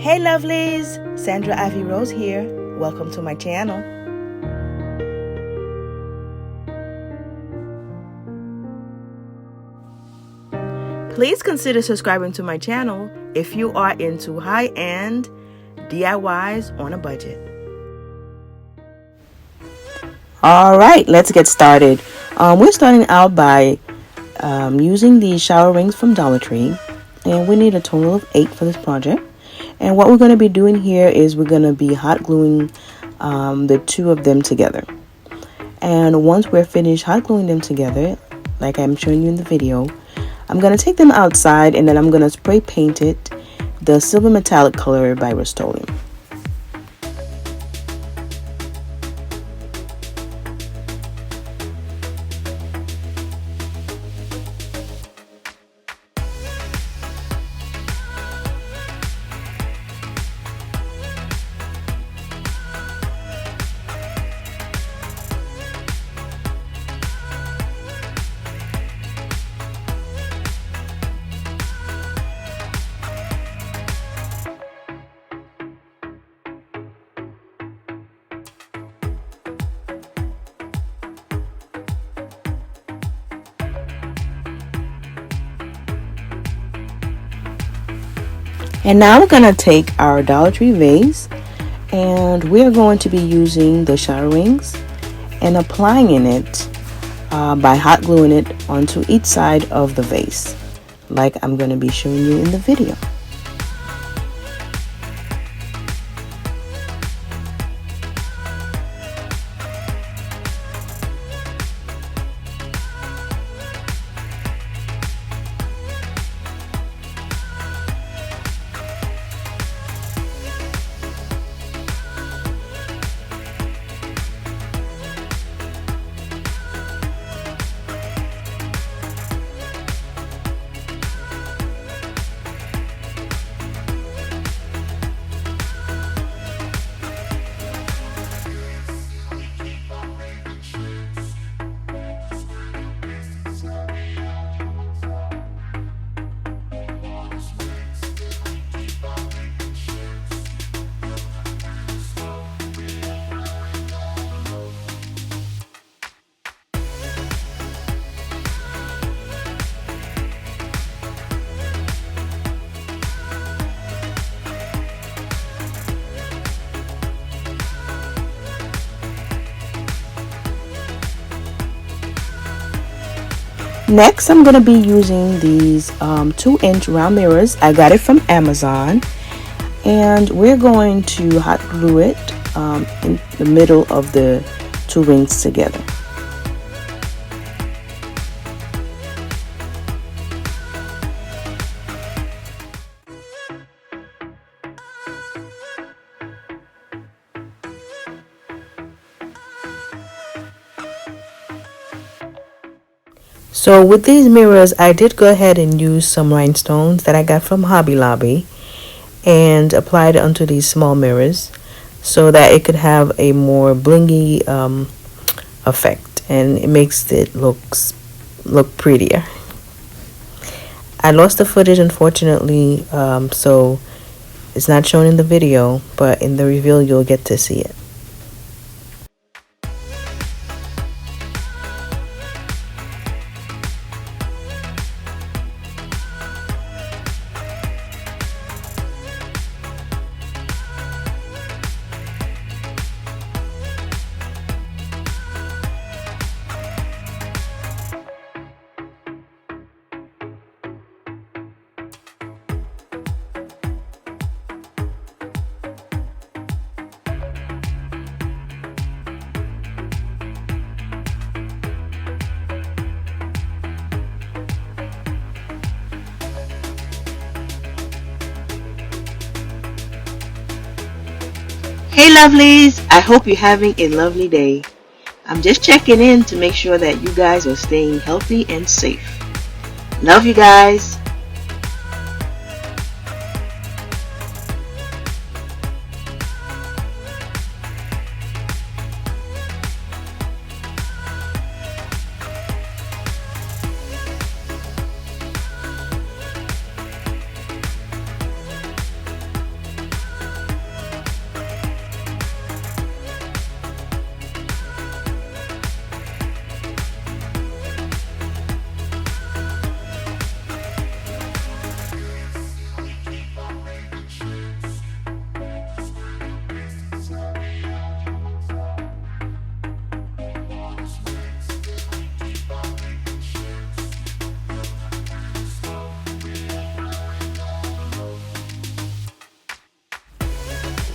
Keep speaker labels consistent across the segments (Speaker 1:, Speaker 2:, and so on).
Speaker 1: Hey lovelies, Sandra Ivy Rose here. Welcome to my channel. Please consider subscribing to my channel if you are into high-end DIYs on a budget. Alright, let's get started. We're starting out by using the shower rings from Dollar Tree, and we need a total of 8 for this project. And what we're going to be doing here is we're going to be hot gluing the 2 of them together. And once we're finished hot gluing them together, like I'm showing you in the video, I'm going to take them outside and then I'm going to spray paint it the silver metallic color by Rust-Oleum. And now we're going to take our Dollar Tree vase and we're going to be using the shower rings and applying it by hot gluing it onto each side of the vase, like I'm going to be showing you in the video. Next, I'm going to be using these 2-inch round mirrors. I got it from Amazon. And we're going to hot glue it in the middle of the 2 rings together. So with these mirrors, I did go ahead and use some rhinestones that I got from Hobby Lobby and applied it onto these small mirrors so that it could have a more blingy effect, and it makes it look prettier. I lost the footage, unfortunately, so it's not shown in the video, but in the reveal you'll get to see it. Hey lovelies, I hope you're having a lovely day. I'm just checking in to make sure that you guys are staying healthy and safe. Love you guys.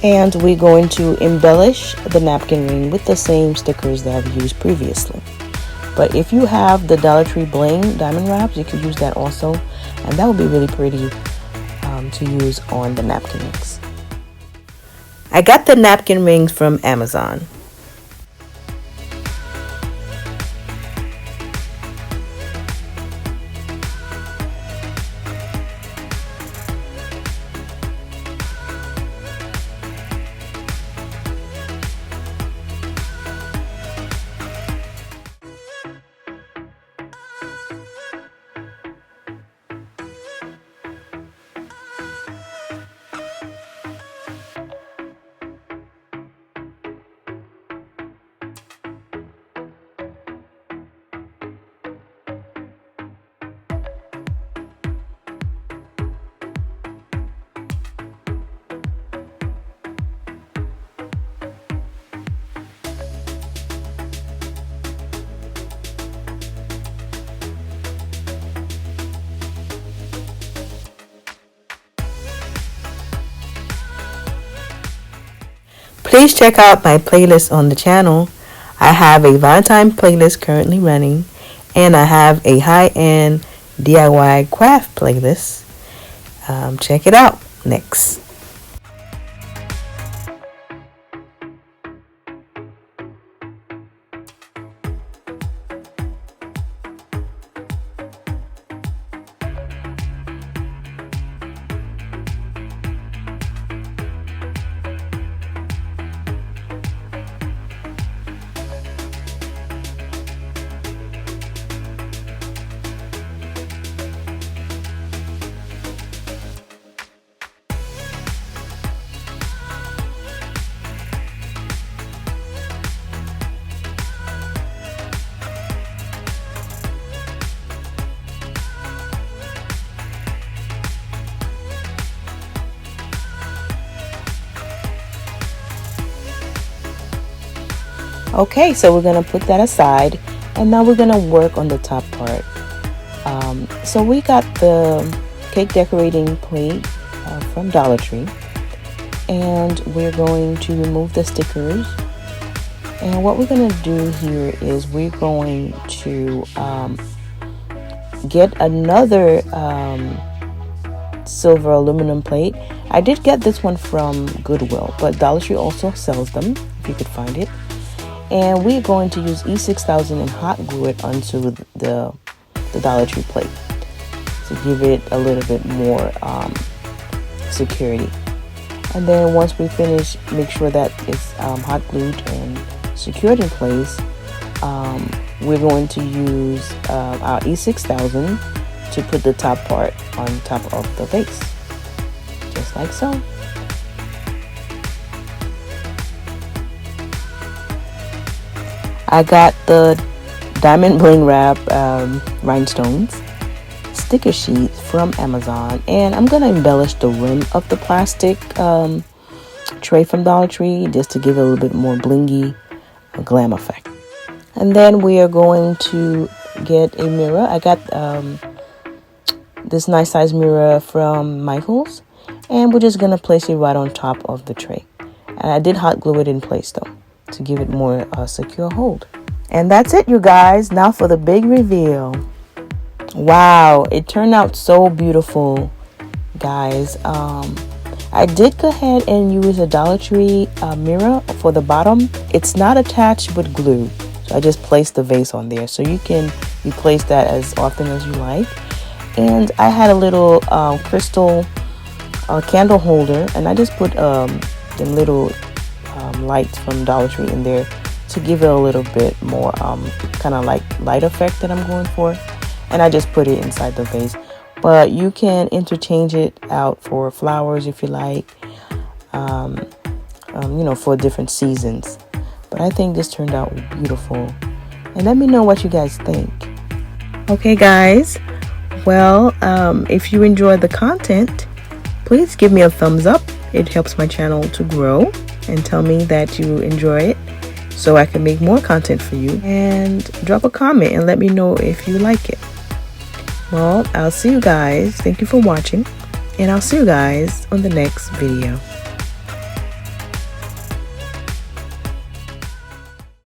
Speaker 1: And we're going to embellish the napkin ring with the same stickers that I've used previously. But if you have the Dollar Tree bling diamond wraps, you could use that also, and that would be really pretty to use on the napkin rings. I got the napkin rings from Amazon. Please check out my playlist on the channel. I have a Valentine playlist currently running, and I have a high-end DIY craft playlist. Check it out next. Okay, so we're gonna put that aside, and now we're gonna work on the top part. So we got the cake decorating plate from Dollar Tree, and we're going to remove the stickers. And what we're gonna do here is we're going to get another silver aluminum plate. I did get this one from Goodwill, but Dollar Tree also sells them if you could find it. And we're going to use E6000 and hot glue it onto the Dollar Tree plate to give it a little bit more security. And then once we finish, make sure that it's hot glued and secured in place. We're going to use our E6000 to put the top part on top of the vase, just like so. I got the diamond bling wrap rhinestones sticker sheet from Amazon, and I'm gonna embellish the rim of the plastic tray from Dollar Tree just to give it a little bit more blingy glam effect. And then we are going to get a mirror. I got this nice size mirror from Michael's, and we're just gonna place it right on top of the tray. And I did hot glue it in place though, to give it more secure hold. And that's it, you guys. Now for the big reveal. Wow, it turned out so beautiful, guys. I did go ahead and use a Dollar Tree mirror for the bottom. It's not attached with glue, so I just placed the vase on there, so you can replace that as often as you like. And I had a little crystal candle holder, and I just put the little lights from Dollar Tree in there to give it a little bit more kind of like light effect that I'm going for. And I just put it inside the vase, but you can interchange it out for flowers if you like, you know, for different seasons. But I think this turned out beautiful, and let me know what you guys think. Okay guys, well, if you enjoyed the content, please give me a thumbs up. It helps my channel to grow, and tell me that you enjoy it so I can make more content for you. And drop a comment and let me know if you like it. Well, I'll see you guys. Thank you for watching, and I'll see you guys on the next video.